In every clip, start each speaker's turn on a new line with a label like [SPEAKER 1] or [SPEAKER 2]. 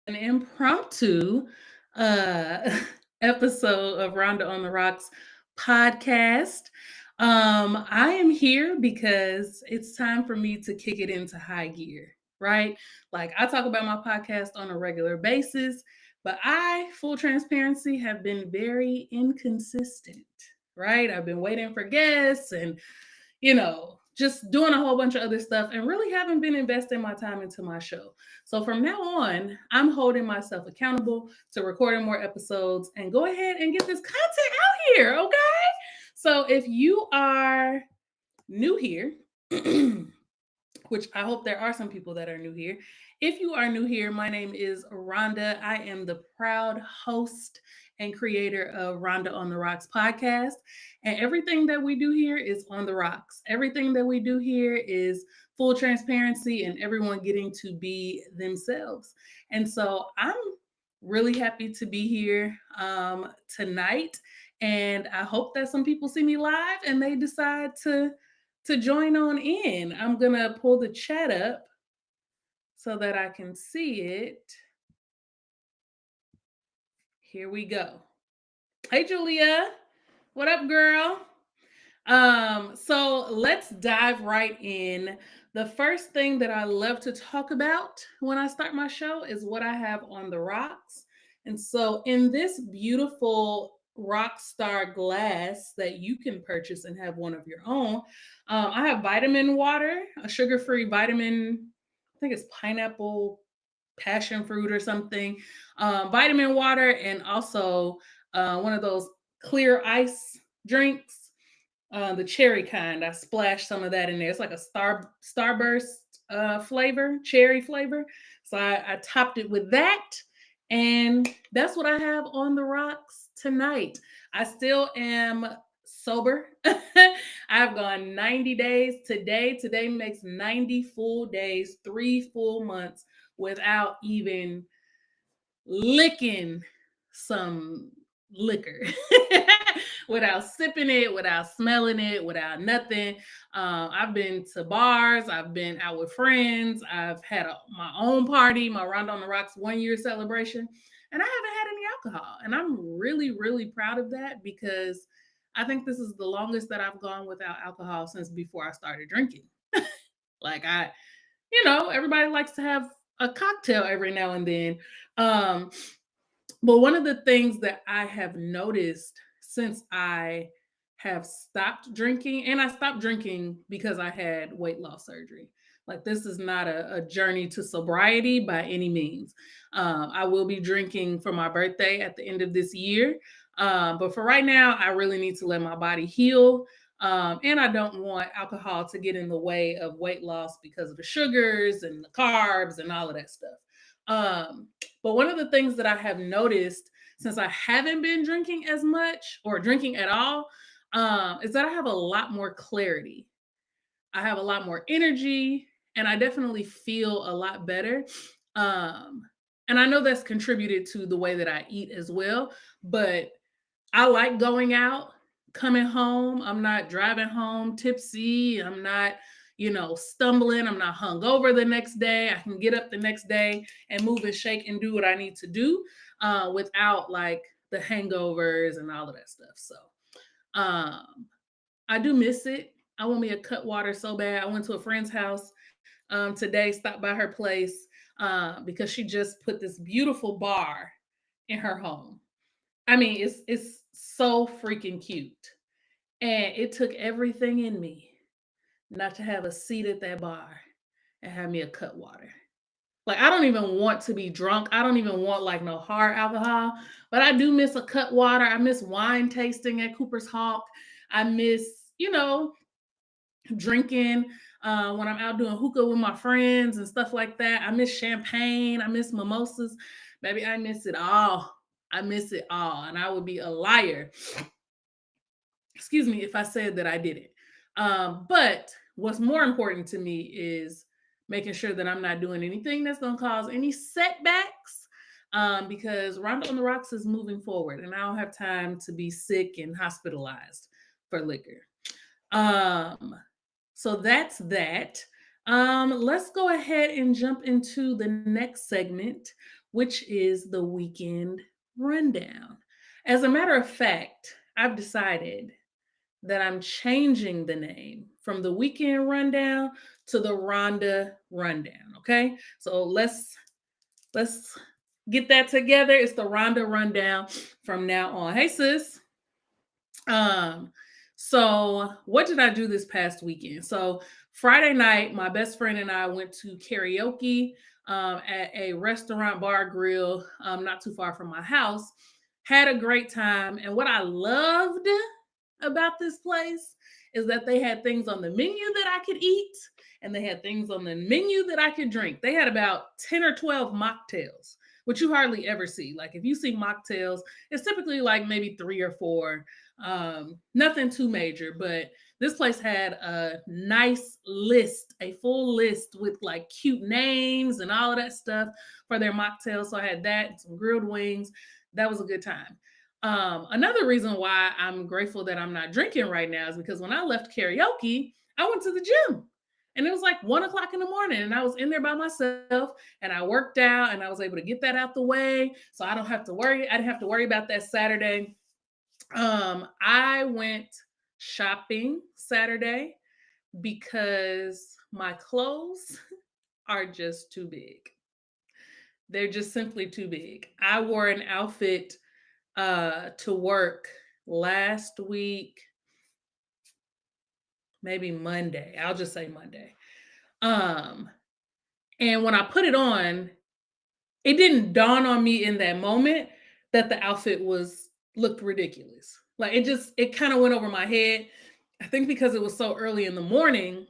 [SPEAKER 1] an impromptu uh, episode of Rhonda on the Rocks podcast. I am here because it's time for me to kick it into high gear, right? Like I talk about my podcast on a regular basis, but full transparency, have been very inconsistent, right? I've been waiting for guests and just doing a whole bunch of other stuff and really haven't been investing my time into my show. So from now on, I'm holding myself accountable to recording more episodes and go ahead and get this content out here, okay? So if you are new here, which I hope there are some people that are new here. If you are new here, my name is Rhonda. I am the proud host and creator of Rhonda on the Rocks podcast. And everything that we do here is on the rocks. Everything that we do here is full transparency and everyone getting to be themselves. And so I'm really happy to be here tonight. And I hope that some people see me live and they decide to join on in. I'm gonna pull the chat up so that I can see it. Here we go. Hey Julia, what up, girl? So let's dive right in. The first thing that I love to talk about when I start my show is what I have on the rocks. And so in this beautiful rock star glass that you can purchase and have one of your own, I have vitamin water, a sugar-free vitamin, I think it's pineapple passion fruit or something, vitamin water, and also one of those clear ice drinks, the cherry kind. I splashed some of that in there. It's like a starburst flavor, cherry flavor. So I topped it with that, and that's what I have on the rocks tonight. I still am sober. I've gone 90 days today. Today makes 90 full days, 3 full months without even licking some liquor, without sipping it, without smelling it, without nothing. I've been to bars, I've been out with friends, I've had my own party, my Round on the Rocks 1 year celebration, and I haven't had any alcohol. And I'm really, really proud of that because I think this is the longest that I've gone without alcohol since before I started drinking. Like everybody likes to have a cocktail every now and then. Um, but one of the things that I have noticed since I have stopped drinking, and I stopped drinking because I had weight loss surgery. Like, this is not a journey to sobriety by any means. I will be drinking for my birthday at the end of this year. But for right now, I really need to let my body heal. And I don't want alcohol to get in the way of weight loss because of the sugars and the carbs and all of that stuff. But one of the things that I have noticed since I haven't been drinking as much or drinking at all, is that I have a lot more clarity. I have a lot more energy, and I definitely feel a lot better. And I know that's contributed to the way that I eat as well, but I like going out, coming home. I'm not driving home tipsy. I'm not, stumbling. I'm not hungover the next day. I can get up the next day and move and shake and do what I need to do without like the hangovers and all of that stuff. So um, I do miss it. I want me a cut water so bad. I went to a friend's house today, stopped by her place because she just put this beautiful bar in her home. I mean, it's so freaking cute. And it took everything in me not to have a seat at that bar and have me a cut water. Like, I don't even want to be drunk. I don't even want like no hard alcohol, but I do miss a cut water. I miss wine tasting at Cooper's Hawk. I miss, drinking when I'm out doing hookah with my friends and stuff like that. I miss champagne. I miss mimosas. Baby, I miss it all. I miss it all. And I would be a liar, excuse me, if I said that I didn't. But what's more important to me is making sure that I'm not doing anything that's going to cause any setbacks, because Rhonda on the Rocks is moving forward and I don't have time to be sick and hospitalized for liquor. Um, so that's that. Let's go ahead and jump into the next segment, which is the weekend rundown. As a matter of fact, I've decided that I'm changing the name from the weekend rundown to the Rhonda rundown. Okay, so let's get that together. It's the Rhonda rundown from now on. Hey sis. Um, so what did I do this past weekend? So Friday night, my best friend and I went to karaoke at a restaurant bar grill not too far from my house. Had a great time, and what I loved about this place is that they had things on the menu that I could eat, and they had things on the menu that I could drink. They had about 10 or 12 mocktails, which you hardly ever see. Like if you see mocktails, it's typically like maybe three or four. Nothing too major, but this place had a nice list, a full list with like cute names and all of that stuff for their mocktails. So I had that and some grilled wings. That was a good time. Another reason why I'm grateful that I'm not drinking right now is because when I left karaoke, I went to the gym. And it was like 1 o'clock in the morning, and I was in there by myself, and I worked out, and I was able to get that out the way. So I don't have to worry. I didn't have to worry about that Saturday. I went shopping Saturday because my clothes are just too big. They're just simply too big. I wore an outfit to work last week, maybe Monday. I'll just say Monday. Um, and when I put it on, it didn't dawn on me in that moment that the outfit was looked ridiculous. Like it kind of went over my head. I think because it was so early in the morning,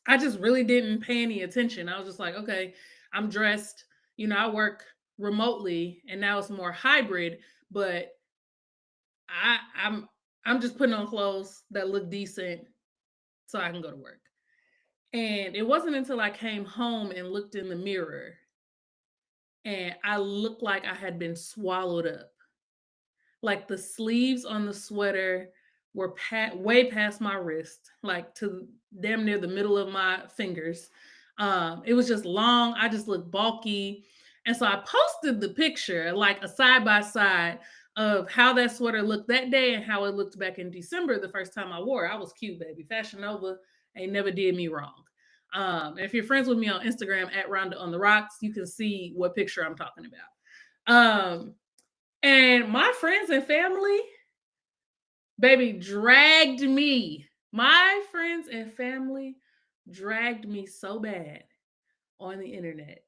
[SPEAKER 1] I just really didn't pay any attention. I was just like, okay, I'm dressed. I work remotely and now it's more hybrid, but I I'm just putting on clothes that look decent so I can go to work. And it wasn't until I came home and looked in the mirror and I looked like I had been swallowed up. Like the sleeves on the sweater were way past my wrist, like to damn near the middle of my fingers. It was just long. I just looked bulky. And so I posted the picture, like a side by side of how that sweater looked that day and how it looked back in December, the first time I wore it. I was cute, baby. Fashion Nova ain't never did me wrong. If you're friends with me on Instagram at Rhonda on the Rocks, you can see what picture I'm talking about. And my friends and family, baby, dragged me. My friends and family dragged me so bad on the internet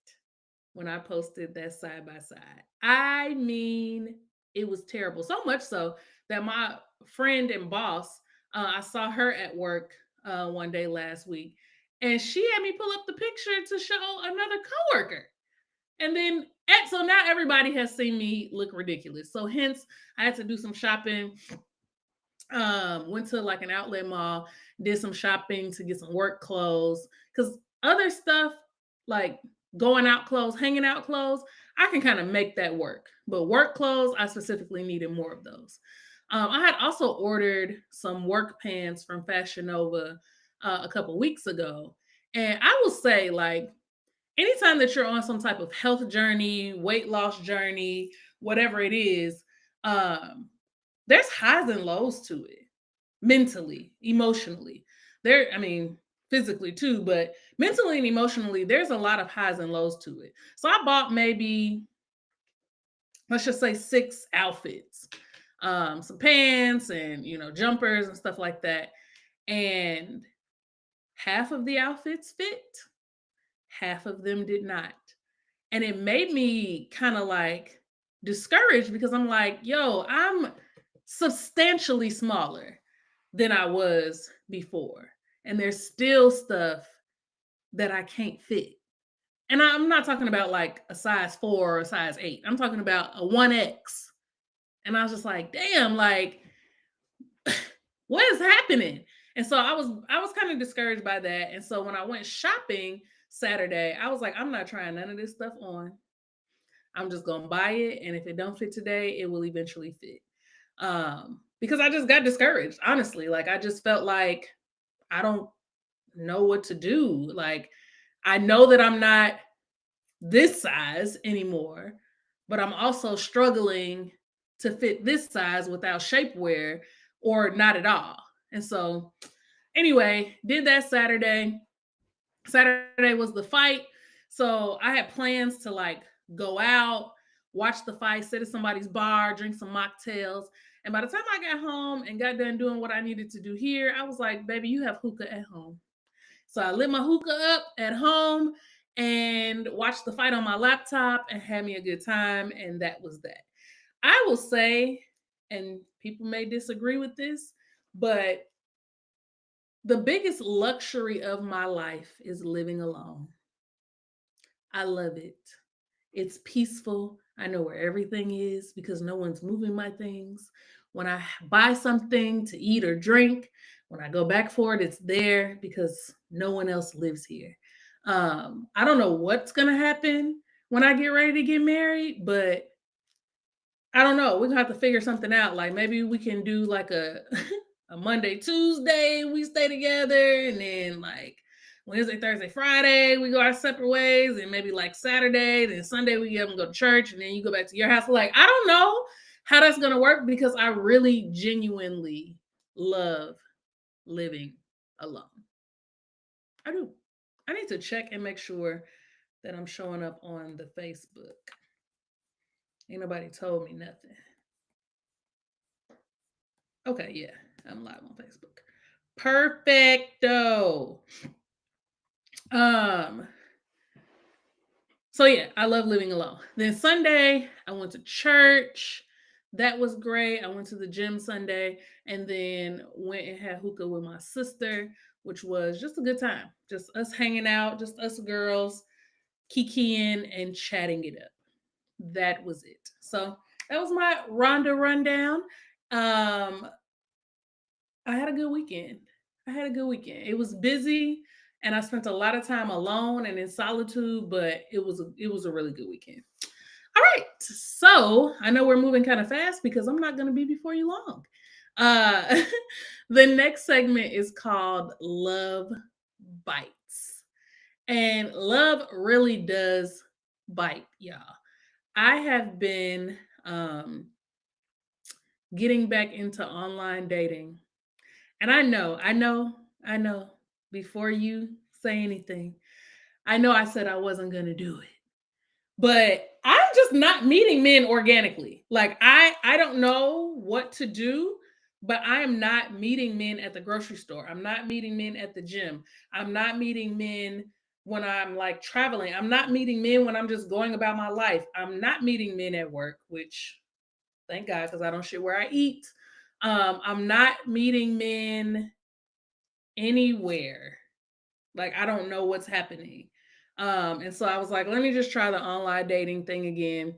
[SPEAKER 1] when I posted that side by side. I mean, it was terrible. So much so that my friend and boss, I saw her at work one day last week, and she had me pull up the picture to show another coworker. And then, so now everybody has seen me look ridiculous. So hence, I had to do some shopping. Went to like an outlet mall, did some shopping to get some work clothes. Because other stuff like going out clothes, hanging out clothes, I can kind of make that work. But work clothes, I specifically needed more of those. I had also ordered some work pants from Fashion Nova a couple weeks ago. And I will say, like, anytime that you're on some type of health journey, weight loss journey, whatever it is, there's highs and lows to it, mentally, emotionally. I mean, physically too, but mentally and emotionally, there's a lot of highs and lows to it. So I bought maybe, let's just say 6 outfits, some pants and, jumpers and stuff like that. And half of the outfits fit, half of them did not. And it made me kind of like discouraged because I'm like, yo, I'm substantially smaller than I was before. And there's still stuff that I can't fit. And I'm not talking about like a size 4 or a size 8. I'm talking about a 1X. And I was just like, damn, like, what is happening? And so I was kind of discouraged by that. And so when I went shopping Saturday, I was like, I'm not trying none of this stuff on. I'm just gonna buy it, and if it don't fit today, it will eventually fit. Because I just got discouraged, honestly. Like I just felt like I don't know what to do. Like, I know that I'm not this size anymore, but I'm also struggling to fit this size without shapewear or not at all. And so, anyway, did that Saturday. Saturday was the fight. So I had plans to like go out, watch the fight, sit at somebody's bar, drink some mocktails. And by the time I got home and got done doing what I needed to do here, I was like, baby, you have hookah at home. So I lit my hookah up at home and watched the fight on my laptop and had me a good time. And that was that. I will say, and people may disagree with this, but the biggest luxury of my life is living alone. I love it. It's peaceful. I know where everything is because no one's moving my things. When I buy something to eat or drink, when I go back for it, it's there because no one else lives here. I don't know what's going to happen when I get ready to get married, but I don't know. We're gonna have to figure something out. Like maybe we can do like a a Monday, Tuesday, we stay together, and then like Wednesday, Thursday, Friday, we go our separate ways, and maybe like Saturday, then Sunday we get up and go to church, and then you go back to your house. Like, I don't know how that's gonna work because I really genuinely love living alone. I do. I need to check and make sure that I'm showing up on the Facebook. Ain't nobody told me nothing. Okay, yeah, I'm live on Facebook. Perfecto. Um, so yeah, I love living alone. Then Sunday, I went to church. That was great. I went to the gym Sunday and then went and had hookah with my sister, which was just a good time. Just us hanging out, just us girls, kikiing and chatting it up. That was it. So that was my Rhonda rundown. Um, I had a good weekend. I had a good weekend. It was busy and I spent a lot of time alone and in solitude, but it was a really good weekend. All right. So, I know we're moving kind of fast because I'm not going to be before you long. Uh the next segment is called Love Bites. And love really does bite, y'all. I have been getting back into online dating. And I know, before you say anything, I know I said I wasn't going to do it. But I'm just not meeting men organically. Like I don't know what to do, but I am not meeting men at the grocery store. I'm not meeting men at the gym. I'm not meeting men when I'm like traveling. I'm not meeting men when I'm just going about my life. I'm not meeting men at work, which thank God because I don't shit where I eat. I'm not meeting men anywhere. Like I don't know what's happening. And so I was like, let me just try the online dating thing again.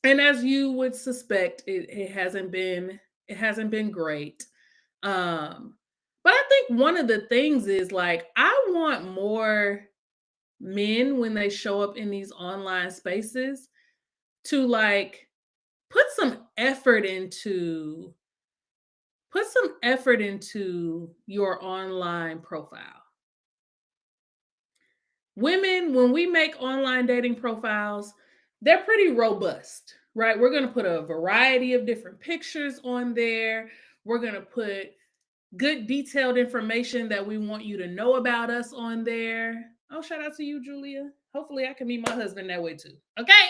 [SPEAKER 1] And as you would suspect, it hasn't been great. Um, but I think one of the things is like I want more men when they show up in these online spaces to like put some effort into your online profile. Women, when we make online dating profiles, they're pretty robust, right? We're going to put a variety of different pictures on there. We're going to put good detailed information that we want you to know about us on there. Oh, shout out to you, Julia. Hopefully I can meet my husband that way too. Okay.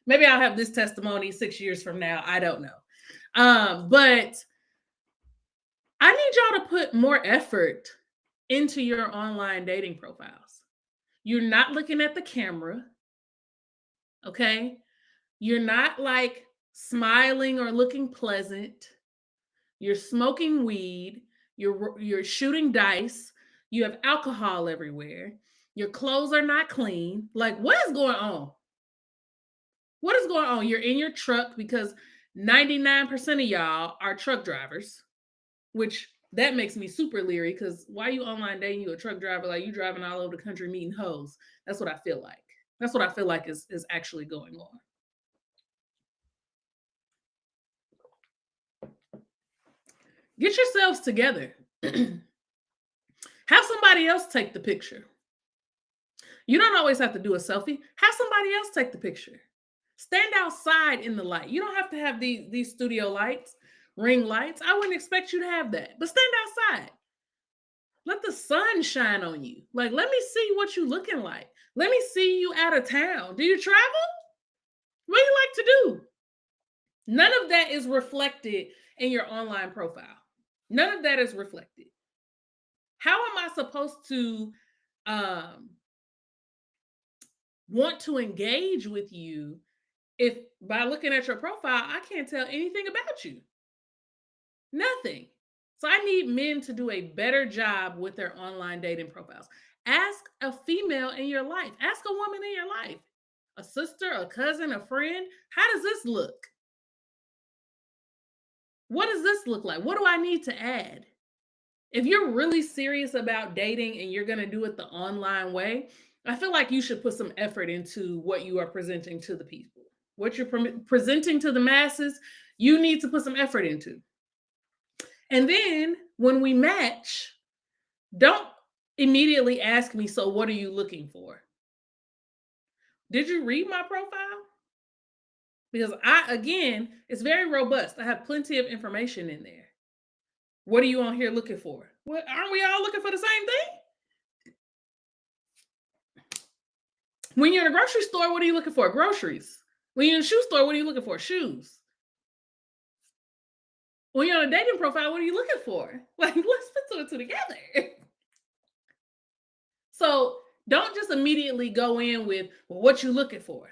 [SPEAKER 1] Maybe I'll have this testimony 6 years from now. I don't know. But I need y'all to put more effort into your online dating profiles. You're not looking at the camera, okay? You're not like smiling or looking pleasant. You're smoking weed. You're shooting dice. You have alcohol everywhere. Your clothes are not clean. Like, what is going on? What is going on? You're in your truck because 99% of y'all are truck drivers, which that makes me super leery because why you online dating you a truck driver? Like you driving all over the country meeting hoes. That's what I feel like. That's what I feel like is actually going on. Get yourselves together. Have somebody else take the picture. You don't always have to do a selfie. Have somebody else take the picture. Stand outside in the light. You don't have to have these studio lights, ring lights. I wouldn't expect you to have that. But stand outside. Let the sun shine on you. Like, let me see what you looking like. Let me see you out of town. Do you travel? What do you like to do? None of that is reflected in your online profile. None of that is reflected. How am I supposed to um, want to engage with you if by looking at your profile, I can't tell anything about you? Nothing. So I need men to do a better job with their online dating profiles. Ask a female in your life, ask a woman in your life, a sister, a cousin, a friend. How does this look? What does this look like? What do I need to add? If you're really serious about dating and you're going to do it the online way, I feel like you should put some effort into what you are presenting to the people. What you're presenting to the masses, you need to put some effort into. And then when we match, don't immediately ask me, so what are you looking for? Did you read my profile? Because again, it's very robust. I have plenty of information in there. What are you on here looking for? Well, aren't we all looking for the same thing? When you're in a grocery store, what are you looking for? Groceries. When you're in a shoe store, what are you looking for? Shoes. When you're on a dating profile, what are you looking for? Like, let's put it together. So don't just immediately go in with, well, what you looking for.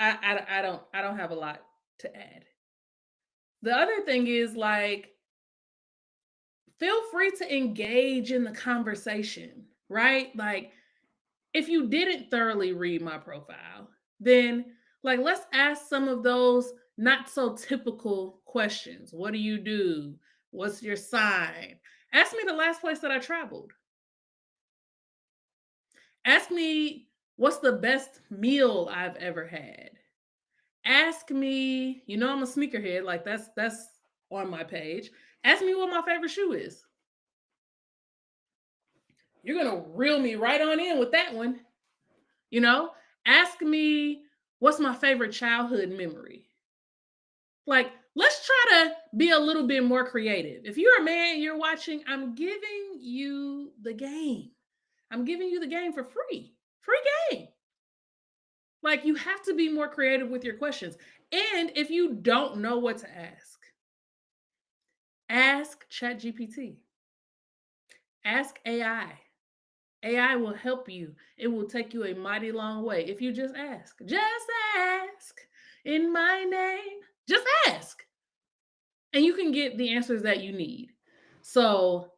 [SPEAKER 1] I don't have a lot to add. The other thing is, like, feel free to engage in the conversation, right? Like, if you didn't thoroughly read my profile, then like let's ask some of those not so typical questions. What do you do? What's your sign? Ask me the last place that I traveled. Ask me what's the best meal I've ever had. Ask me, I'm a sneakerhead, like that's on my page. Ask me what my favorite shoe is. You're going to reel me right on in with that one. Ask me what's my favorite childhood memory. Like, let's try to be a little bit more creative. If you're a man, you're watching, I'm giving you the game. I'm giving you the game for free. Free game. Like, you have to be more creative with your questions. And if you don't know what to ask ChatGPT. Ask AI. AI will help you. It will take you a mighty long way if you just ask. Just ask in my name. Just ask. And you can get the answers that you need. So,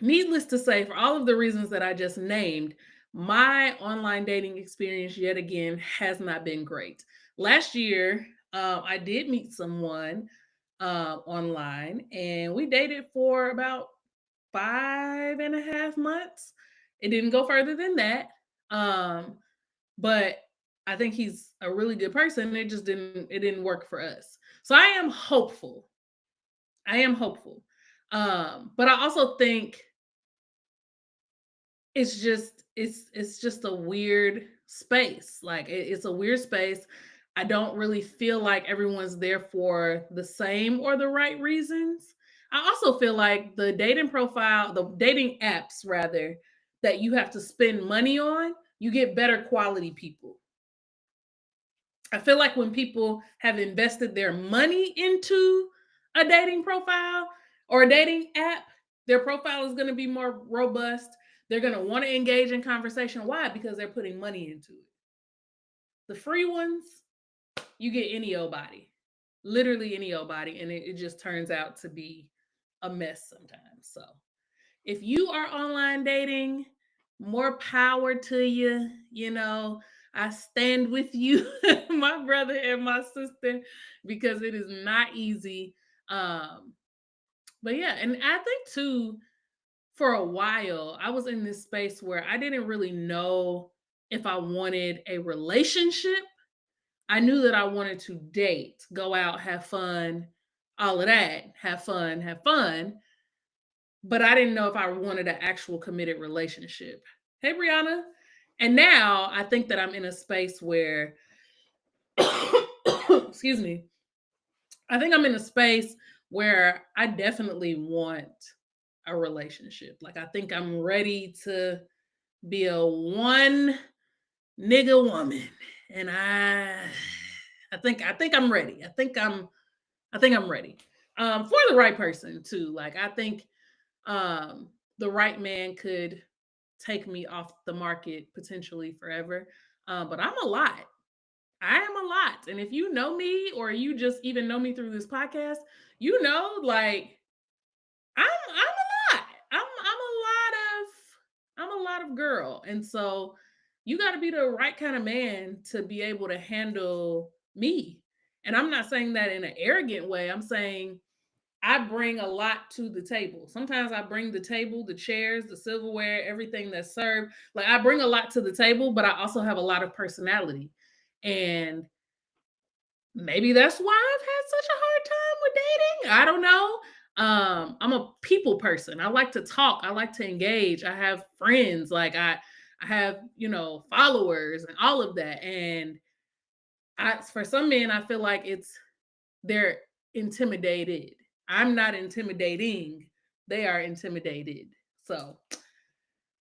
[SPEAKER 1] needless to say, for all of the reasons that I just named, my online dating experience yet again has not been great. Last year, I did meet someone online and we dated for about 5.5 months. It didn't go further than that. But I think he's a really good person. It didn't work for us. So I am hopeful. But I also think it's just a weird space. Like it's a weird space. I don't really feel like everyone's there for the same or the right reasons. I also feel like the dating apps rather, that you have to spend money on, you get better quality people. I feel like when people have invested their money into a dating profile or a dating app, their profile is going to be more robust. They're going to want to engage in conversation. Why? Because they're putting money into it. The free ones, you get any old body, literally any old body, and it just turns out to be a mess sometimes. So if you are online dating, more power to you. I stand with you, my brother and my sister, because it is not easy. But yeah, and I think too, for a while, I was in this space where I didn't really know if I wanted a relationship. I knew that I wanted to date, go out, have fun, all of that, have fun. but I didn't know if I wanted an actual committed relationship. Hey, Brianna. And now I think that I'm in a space where, excuse me, I think I'm in a space where I definitely want a relationship. Like, I think I'm ready to be a one nigga woman. And I think I'm ready. I think I'm ready. For the right person too. Like, I think the right man could take me off the market potentially forever. But I'm a lot. I am a lot. And if you know me or you just even know me through this podcast, you know, like I'm a lot. I'm a lot of girl. And so you got to be the right kind of man to be able to handle me. And I'm not saying that in an arrogant way. I'm saying I bring a lot to the table. Sometimes I bring the table, the chairs, the silverware, everything that's served. Like, I bring a lot to the table, but I also have a lot of personality. And maybe that's why I've had such a hard time with dating. I don't know. I'm a people person. I like to talk. I like to engage. I have friends. Like, I have, followers and all of that. And for some men, I feel like they're intimidated. I'm not intimidating. They are intimidated. So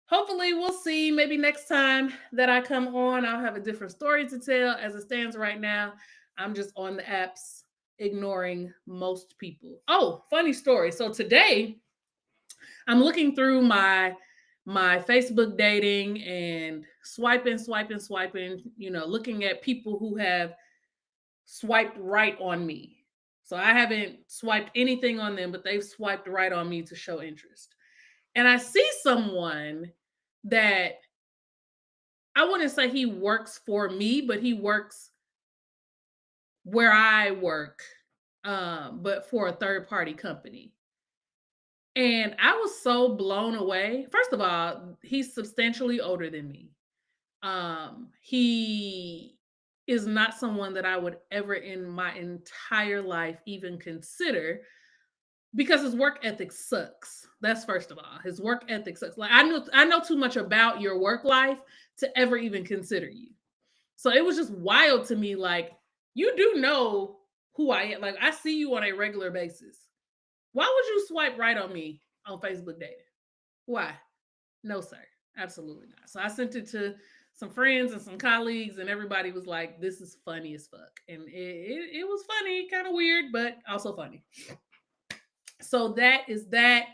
[SPEAKER 1] hopefully we'll see. Maybe next time that I come on, I'll have a different story to tell. As it stands right now, I'm just on the apps ignoring most people. Oh, funny story. So today I'm looking through my Facebook dating and swiping, looking at people who have swiped right on me. So I haven't swiped anything on them, but they've swiped right on me to show interest. And I see someone that I wouldn't say he works for me, but he works where I work, but for a third party company. And I was so blown away. First of all, he's substantially older than me. He is not someone that I would ever in my entire life even consider because his work ethic sucks. That's first of all. His work ethic sucks. Like, I know too much about your work life to ever even consider you. So it was just wild to me. Like, you do know who I am. Like, I see you on a regular basis. Why would you swipe right on me on Facebook dating? Why? No, sir. Absolutely not. So I sent it to some friends and some colleagues, and everybody was like, this is funny as fuck. And it was funny, kind of weird, but also funny. So that is that.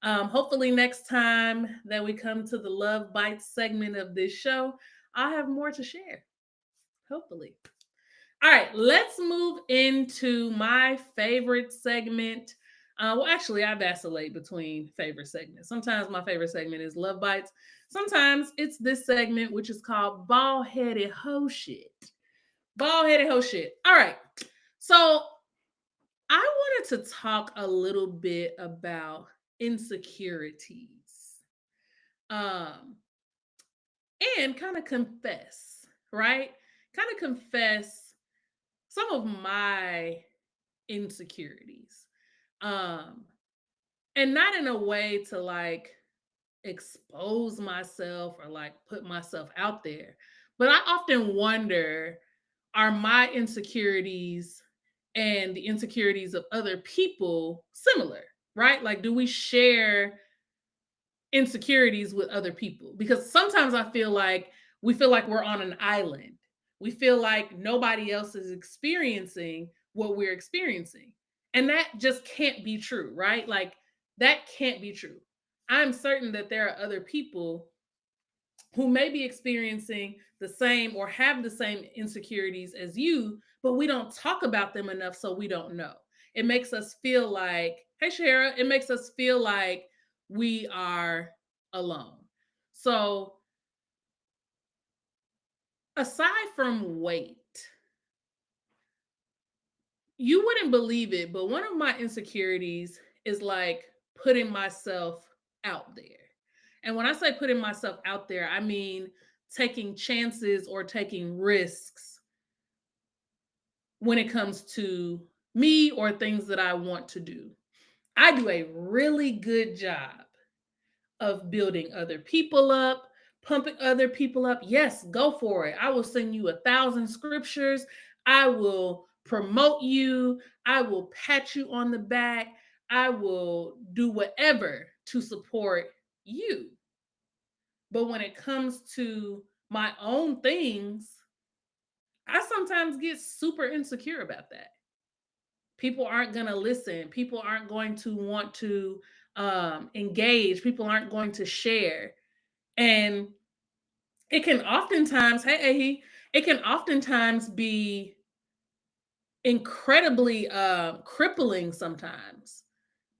[SPEAKER 1] Hopefully, next time that we come to the Love Bites segment of this show, I'll have more to share. Hopefully. All right, let's move into my favorite segment. Well, actually, I vacillate between favorite segments. Sometimes my favorite segment is Love Bites. Sometimes it's this segment, which is called Bald Headed Ho Shit. Bald Headed Ho Shit. All right. So I wanted to talk a little bit about insecurities. Um, and kind of confess, right? Kind of confess some of my insecurities. Um, and not in a way to like expose myself or like put myself out there, but I often wonder, are my insecurities and the insecurities of other people similar, right? Like, do we share insecurities with other people? Because sometimes I feel like we feel like we're on an island. We feel like nobody else is experiencing what we're experiencing. And that just can't be true, right? Like, that can't be true. I'm certain that there are other people who may be experiencing the same or have the same insecurities as you, but we don't talk about them enough, so we don't know. It makes us feel like, hey, Shara, it makes us feel like we are alone. So, aside from weight, you wouldn't believe it, but one of my insecurities is like putting myself out there. And when I say putting myself out there, I mean taking chances or taking risks when it comes to me or things that I want to do. I do a really good job of building other people up, pumping other people up. Yes, go for it. I will send you 1,000 scriptures. I will promote you. I will pat you on the back. I will do whatever to support you. But when it comes to my own things, I sometimes get super insecure about that. People aren't going to listen. People aren't going to want to engage. People aren't going to share. And it can oftentimes, it can oftentimes be incredibly crippling sometimes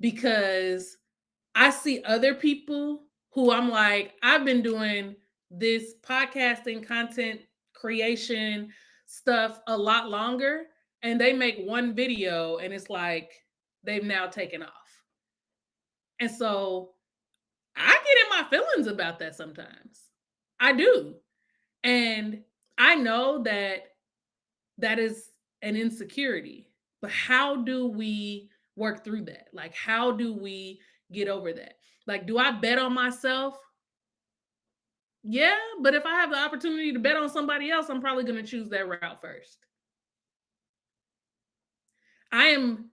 [SPEAKER 1] because I see other people who I'm like, I've been doing this podcasting, content creation stuff a lot longer, and they make one video and it's like they've now taken off. And so I get in my feelings about that sometimes. I do. And I know that that is an insecurity, but how do we work through that? Like, how do we get over that? Like, do I bet on myself? Yeah, but if I have the opportunity to bet on somebody else, I'm probably going to choose that route first. I am,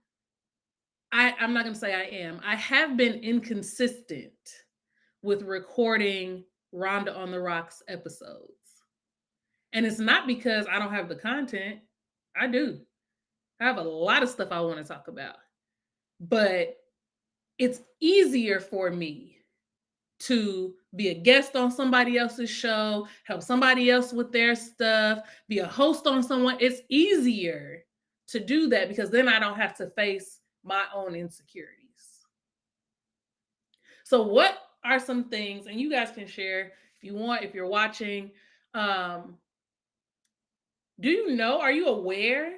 [SPEAKER 1] I'm not going to say I am. I have been inconsistent with recording Rhonda on the Rocks episodes. And it's not because I don't have the content. I do. I have a lot of stuff I want to talk about. But it's easier for me to be a guest on somebody else's show, help somebody else with their stuff, be a host on someone. It's easier to do that because then I don't have to face my own insecurities. So, what are some things, and you guys can share if you want, if you're watching, do you know, are you aware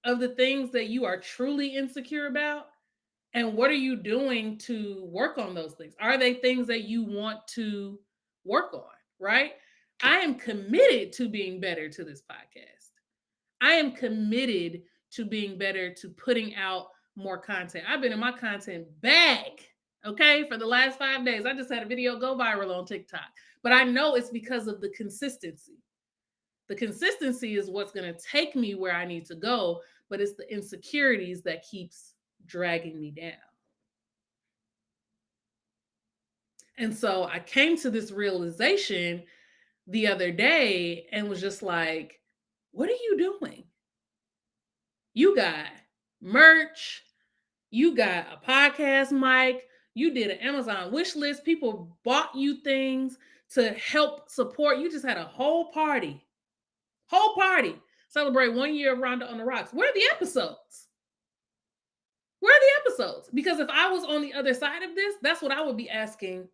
[SPEAKER 1] of the things that you are truly insecure about? And what are you doing to work on those things? Are they things that you want to work on? Right? I am committed to being better to this podcast. I am committed to being better to putting out more content. I've been in my content bag, okay, for the last 5 days. I just had a video go viral on TikTok, but I know it's because of the consistency. The consistency is what's going to take me where I need to go, but it's the insecurities that keeps dragging me down. And so I came to this realization the other day and was just like, what are you doing? You got merch, you got a podcast mic, you did an Amazon wish list, people bought you things to help support. You just had a whole party, celebrate 1 year of Rhonda on the Rocks. Where are the episodes? Where are the episodes? Because if I was on the other side of this, that's what I would be asking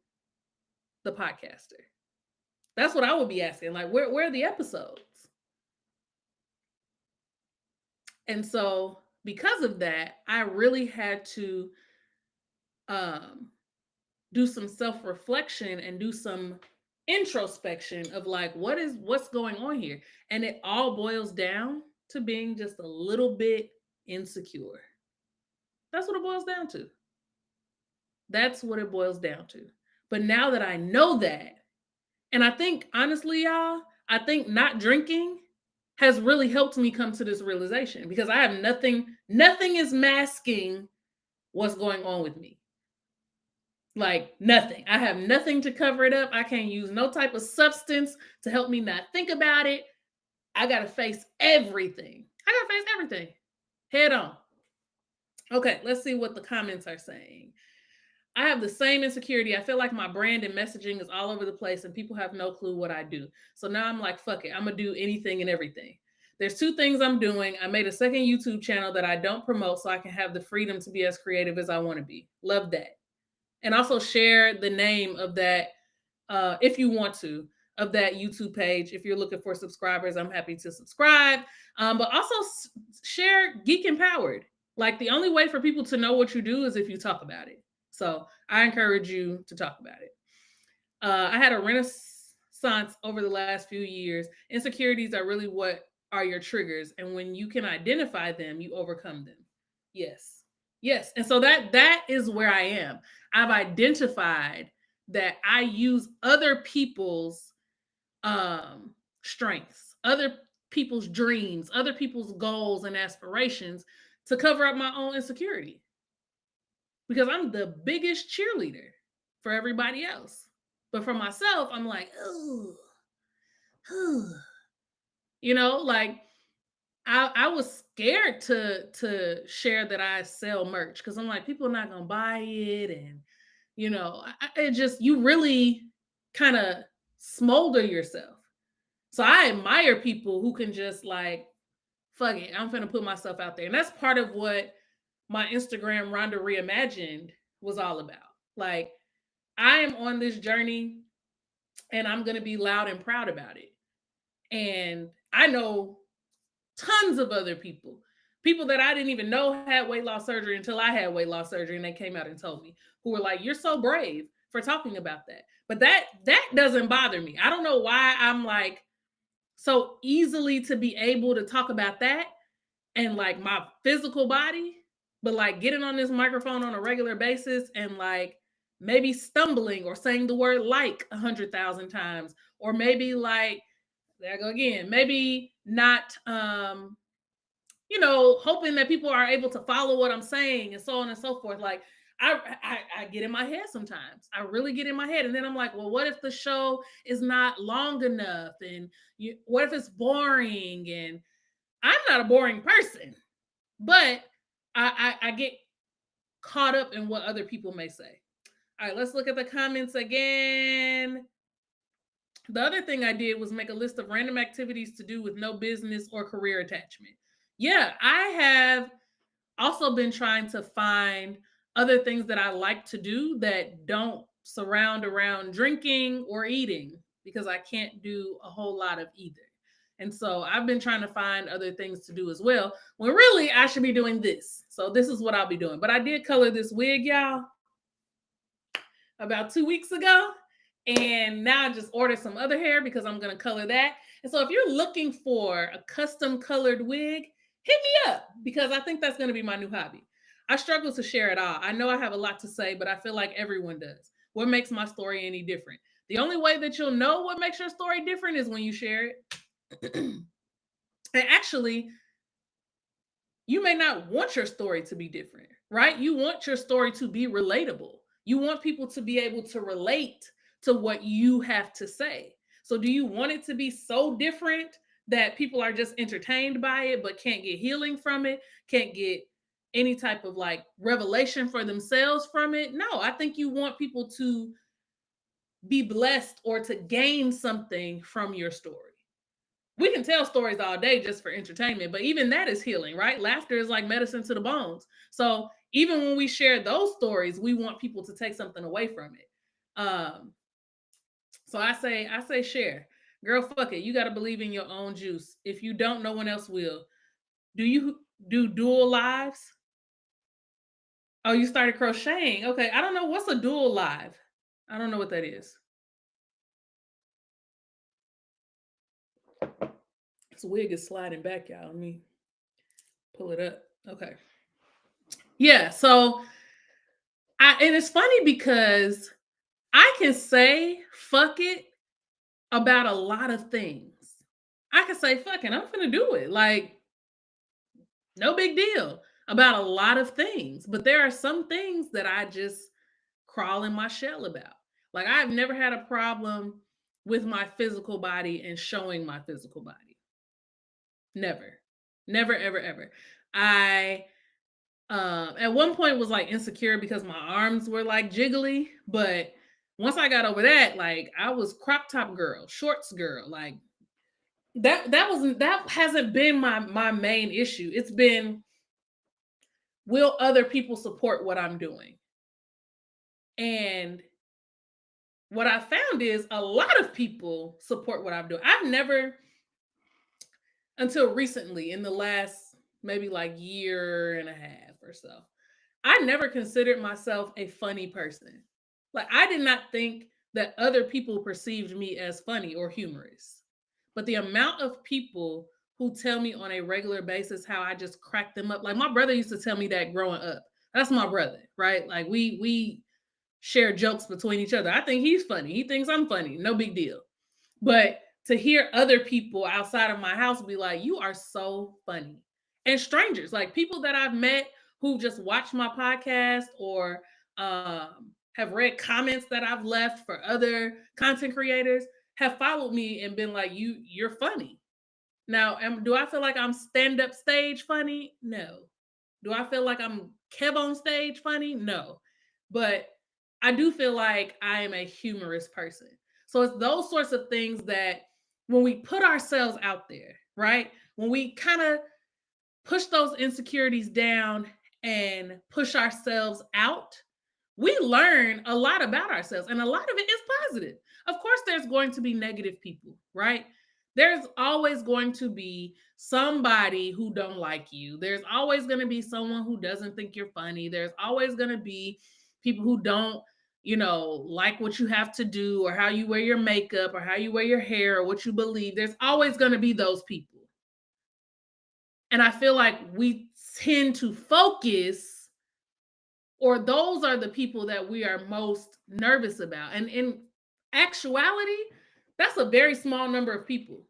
[SPEAKER 1] the podcaster. That's what I would be asking. Like, where are the episodes? And so because of that, I really had to do some self-reflection and do some introspection of like, what's going on here? And it all boils down to being just a little bit insecure. That's what it boils down to. That's what it boils down to. But now that I know that, and I think honestly, y'all, I think not drinking has really helped me come to this realization because I have nothing is masking what's going on with me. Like nothing. I have nothing to cover it up. I can't use no type of substance to help me not think about it. I got to face everything. Head on. Okay, let's see what the comments are saying. I have the same insecurity. I feel like my brand and messaging is all over the place and people have no clue what I do. So now I'm like, fuck it. I'm going to do anything and everything. There's 2 things I'm doing. I made a second YouTube channel that I don't promote so I can have the freedom to be as creative as I want to be. Love that. And also share the name of that, if you want to, of that YouTube page. If you're looking for subscribers, I'm happy to subscribe. But also share Geek Empowered. Like the only way for people to know what you do is if you talk about it. So I encourage you to talk about it. I had a renaissance over the last few years. Insecurities are really what are your triggers. And when you can identify them, you overcome them. Yes. Yes. And so that is where I am. I've identified that I use other people's um strengths, other people's dreams, other people's goals and aspirations to cover up my own insecurity because I'm the biggest cheerleader for everybody else. But for myself, I'm like, oh, like I was scared to share that I sell merch because I'm like, people are not gonna buy it, and it just you really kind of smolder yourself. So I admire people who can just like, fuck it, I'm gonna put myself out there, and that's part of what my Instagram Rhonda Reimagined was all about. Like, I am on this journey, and I'm gonna be loud and proud about it. And I know tons of other people that I didn't even know had weight loss surgery until I had weight loss surgery and they came out and told me, who were like, you're so brave for talking about that. But that doesn't bother me. I don't know why I'm like so easily to be able to talk about that and like my physical body, but like getting on this microphone on a regular basis and like maybe stumbling or saying the word like 100,000 times, or maybe like, there I go again, maybe not hoping that people are able to follow what I'm saying and so on and so forth. Like I get in my head sometimes. I really get in my head, and then I'm like, well, what if the show is not long enough, and what if it's boring? And I'm not a boring person, but I get caught up in what other people may say. All right, let's look at the comments again. The other thing I did was make a list of random activities to do with no business or career attachment. Yeah, I have also been trying to find other things that I like to do that don't surround around drinking or eating because I can't do a whole lot of either. And so I've been trying to find other things to do as well, when really I should be doing this. So this is what I'll be doing. But I did color this wig, y'all, about 2 weeks ago. And now I just ordered some other hair because I'm going to color that. And so if you're looking for a custom colored wig, hit me up because I think that's going to be my new hobby. I struggle to share it all. I know I have a lot to say, but I feel like everyone does. What makes my story any different? The only way that you'll know what makes your story different is when you share it. And actually, you may not want your story to be different, right? You want your story to be relatable. You want people to be able to relate to what you have to say. So, do you want it to be so different that people are just entertained by it, but can't get healing from it, can't get any type of like revelation for themselves from it? No, I think you want people to be blessed or to gain something from your story. We can tell stories all day just for entertainment, but even that is healing, right? Laughter is like medicine to the bones. So even when we share those stories, we want people to take something away from it. So I say share. Girl, fuck it. You got to believe in your own juice. If you don't, no one else will. Do you do dual lives? Oh, you started crocheting. Okay. I don't know. What's a dual live? I don't know what that is. This wig is sliding back, y'all. Let me pull it up. Okay. Yeah. So and it's funny because I can say fuck it about a lot of things. I can say fuck it, I'm gonna do it. Like, no big deal about a lot of things. But there are some things that I just crawl in my shell about. Like, I've never had a problem with my physical body and showing my physical body. Never. Never, ever, ever. I at one point was like insecure because my arms were like jiggly, but once I got over that, like I was crop top girl, shorts girl, like that hasn't been my main issue. It's been, will other people support what I'm doing? And what I found is a lot of people support what I'm doing. I've never, until recently, in the last maybe like year and a half or so, I never considered myself a funny person. Like, I did not think that other people perceived me as funny or humorous. But the amount of people who tell me on a regular basis how I just crack them up. Like, my brother used to tell me that growing up. That's my brother, right? Like we share jokes between each other. I think he's funny. He thinks I'm funny. No big deal. But to hear other people outside of my house be like, you are so funny. And strangers, like people that I've met who just watch my podcast or have read comments that I've left for other content creators have followed me and been like, you're funny. Now, do I feel like I'm stand up stage funny? No. Do I feel like I'm Kev on stage funny? No. But I do feel like I am a humorous person. So it's those sorts of things that when we put ourselves out there, right? When we kind of push those insecurities down and push ourselves out, we learn a lot about ourselves, and a lot of it is positive. Of course, there's going to be negative people, right? There's always going to be somebody who don't like you. There's always going to be someone who doesn't think you're funny. There's always going to be people who don't, like what you have to do or how you wear your makeup or how you wear your hair or what you believe. There's always going to be those people. And I feel like we tend to focus, or those are the people that we are most nervous about. And in actuality, that's a very small number of people.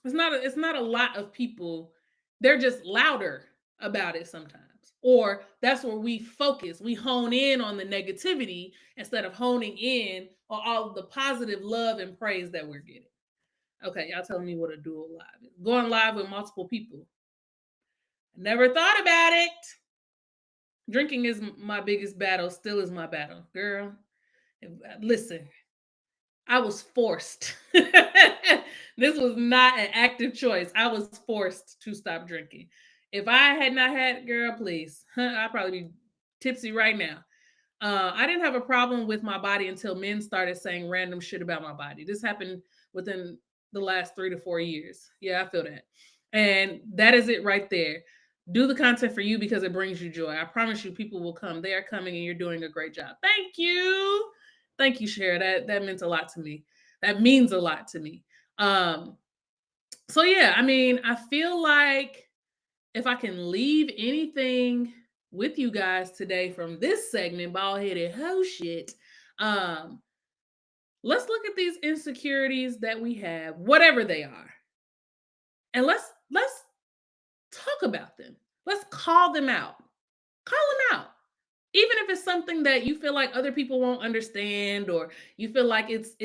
[SPEAKER 1] It's not a lot of people. They're just louder about it sometimes. Or that's where we focus. We hone in on the negativity instead of honing in on all of the positive love and praise that we're getting. Okay, y'all telling me what a dual live is. Going live with multiple people. I never thought about it. Drinking is my biggest battle, still is my battle. Girl, listen, I was forced. This was not an active choice. I was forced to stop drinking. If I had not had, girl, please, I'd probably be tipsy right now. I didn't have a problem with my body until men started saying random shit about my body. This happened within the last 3 to 4 years. Yeah, I feel that. And that is it right there. Do the content for you because it brings you joy. I promise you, people will come. They are coming and you're doing a great job. Thank you. Thank you, Cher. That meant a lot to me. That means a lot to me. So yeah, I mean, I feel like if I can leave anything with you guys today from this segment, bald headed ho shit, let's look at these insecurities that we have, whatever they are, and let's talk about them. Let's call them out. Call them out. Even if it's something that you feel like other people won't understand, or you feel like it's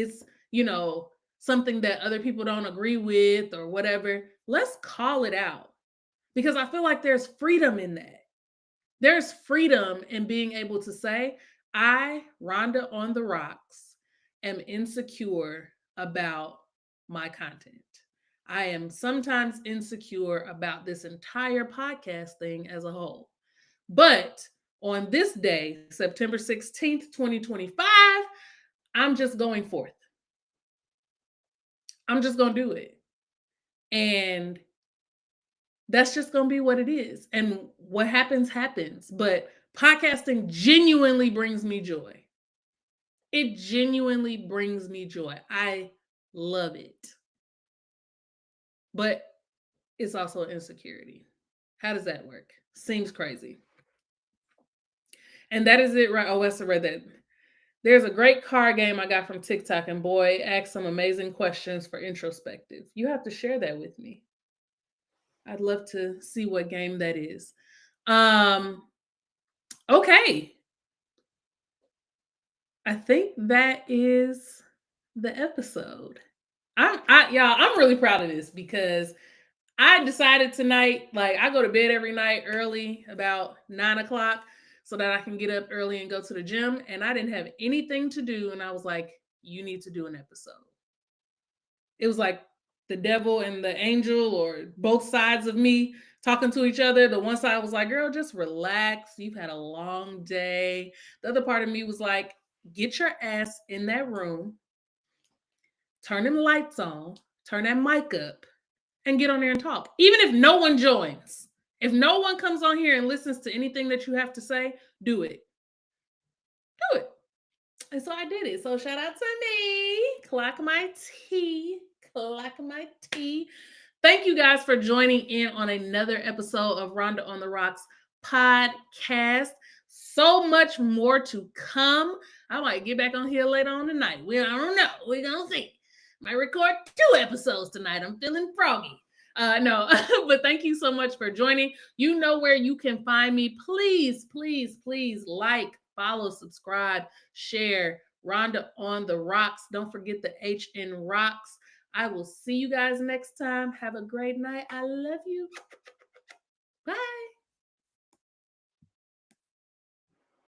[SPEAKER 1] something that other people don't agree with or whatever, let's call it out. Because I feel like there's freedom in that. There's freedom in being able to say, I, Rhonda on the Rocks, am insecure about my content. I am sometimes insecure about this entire podcast thing as a whole. But on this day, September 16th, 2025, I'm just going forth. I'm just going to do it. And that's just going to be what it is. And what happens, happens. But podcasting genuinely brings me joy. It genuinely brings me joy. I love it. But it's also an insecurity. How does that work? Seems crazy. And that is it, right? Oh, Wes read that. There's a great card game I got from TikTok, and boy, asked some amazing questions for introspective. You have to share that with me. I'd love to see what game that is. Okay. I think that is the episode. I'm really proud of this because I decided tonight, like I go to bed every night early, about 9 o'clock, so that I can get up early and go to the gym. And I didn't have anything to do. And I was like, you need to do an episode. It was like the devil and the angel, or both sides of me talking to each other. The one side was like, girl, just relax. You've had a long day. The other part of me was like, get your ass in that room, turn them lights on, turn that mic up, and get on there and talk. Even if no one joins, if no one comes on here and listens to anything that you have to say, do it. Do it. And so I did it. So shout out to me. Clock my tea. Clock my tea. Thank you guys for joining in on another episode of Rhonda on the Rocks podcast. So much more to come. I might get back on here later on tonight. I don't know. We're gonna see. Might record 2 episodes tonight. I'm feeling froggy. No, but thank you so much for joining. You know where you can find me. Please, please, please like, follow, subscribe, share. Rhonda on the Rocks. Don't forget the H in Rocks. I will see you guys next time. Have a great night. I love you. Bye.